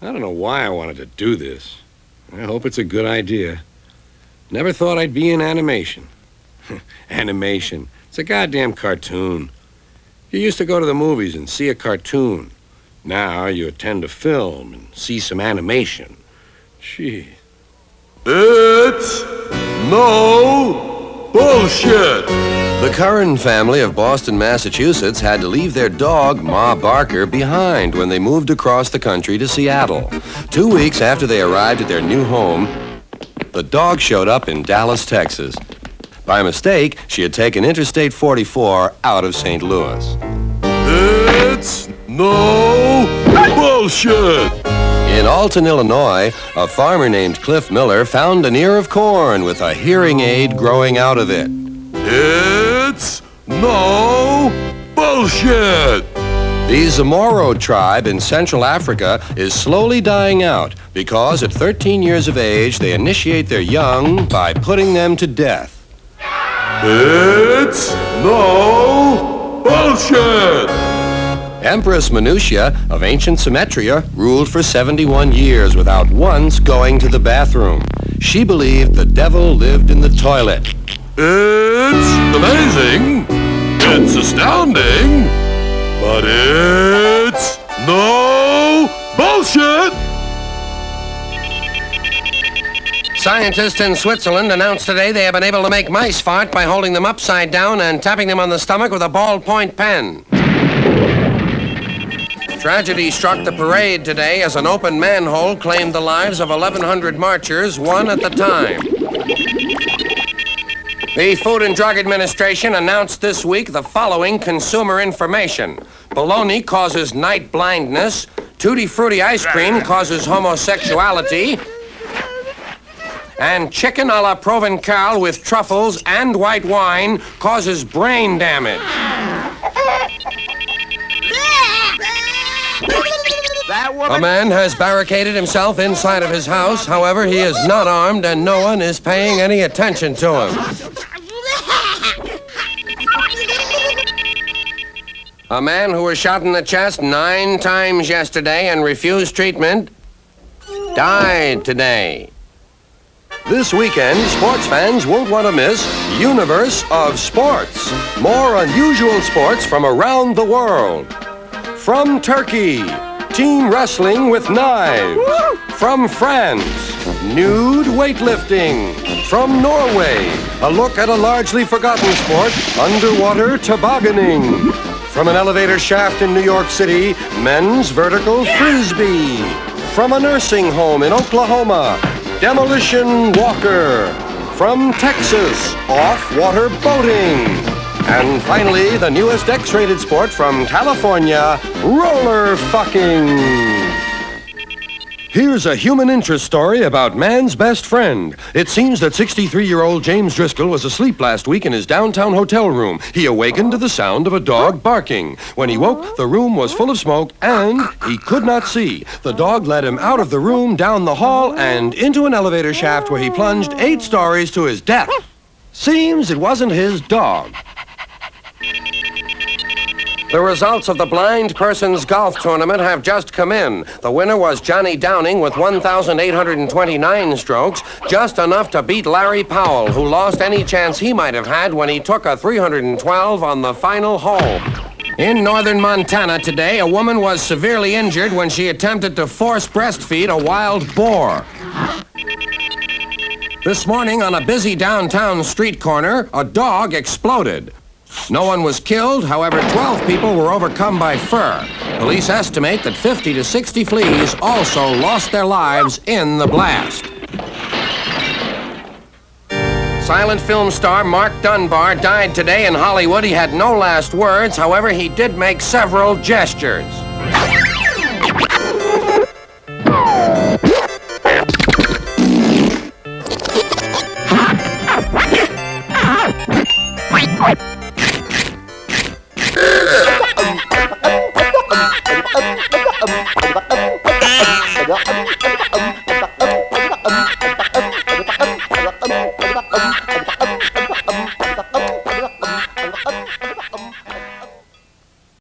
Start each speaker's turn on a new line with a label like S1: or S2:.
S1: I don't know why I wanted to do this. I hope it's a good idea. Never thought I'd be in animation. Animation. It's a goddamn cartoon. You used to go to the movies and see a cartoon. Now you attend a film and see some animation. Gee.
S2: It's no bullshit.
S3: The Carlin family of Boston, Massachusetts had to leave their dog, Ma Barker, behind when they moved across the country to Seattle. 2 weeks after they arrived at their new home, the dog showed up in Dallas, Texas. By mistake, she had taken Interstate 44 out of St. Louis.
S2: It's no bullshit.
S3: In Alton, Illinois, a farmer named Cliff Miller found an ear of corn with a hearing aid growing out of it.
S2: It's no bullshit.
S3: The Zamoro tribe in Central Africa is slowly dying out because at 13 years of age, they initiate their young by putting them to death.
S2: It's no bullshit.
S3: Empress Minutia of ancient Symmetria ruled for 71 years without once going to the bathroom. She believed the devil lived in the toilet.
S2: It's amazing. It's astounding. But it's no bullshit.
S4: Scientists in Switzerland announced today they have been able to make mice fart by holding them upside down and tapping them on the stomach with a ballpoint pen. Tragedy struck the parade today as an open manhole claimed the lives of 1,100 marchers, one at a time. The Food and Drug Administration announced this week the following consumer information. Bologna causes night blindness. Tutti Frutti ice cream causes homosexuality. And chicken a la Provençal with truffles and white wine causes brain damage. A man has barricaded himself inside of his house. However, he is not armed and no one is paying any attention to him. A man who was shot in the chest 9 times yesterday and refused treatment died today.
S3: This weekend, sports fans won't want to miss Universe of Sports. More unusual sports from around the world. From Turkey, team wrestling with knives. From France, nude weightlifting. From Norway, a look at a largely forgotten sport, underwater tobogganing. From an elevator shaft in New York City, men's vertical frisbee. From a nursing home in Oklahoma, demolition walker. From Texas, off-water boating. And finally, the newest X-rated sport from California, roller fucking. Here's a human interest story about man's best friend. It seems that 63-year-old James Driscoll was asleep last week in his downtown hotel room. He awakened to the sound of a dog barking. When he woke, the room was full of smoke and he could not see. The dog led him out of the room, down the hall, and into an elevator shaft where he plunged 8 stories to his death. Seems it wasn't his dog.
S4: The results of the blind person's golf tournament have just come in. The winner was Johnny Downing with 1,829 strokes, just enough to beat Larry Powell, who lost any chance he might have had when he took a 312 on the final hole. In northern Montana today, a woman was severely injured when she attempted to force breastfeed a wild boar. This morning on a busy downtown street corner, a dog exploded. No one was killed, however, 12 people were overcome by fur. Police estimate that 50 to 60 fleas also lost their lives in the blast. Silent film star Mark Dunbar died today in Hollywood. He had no last words, however, he did make several gestures.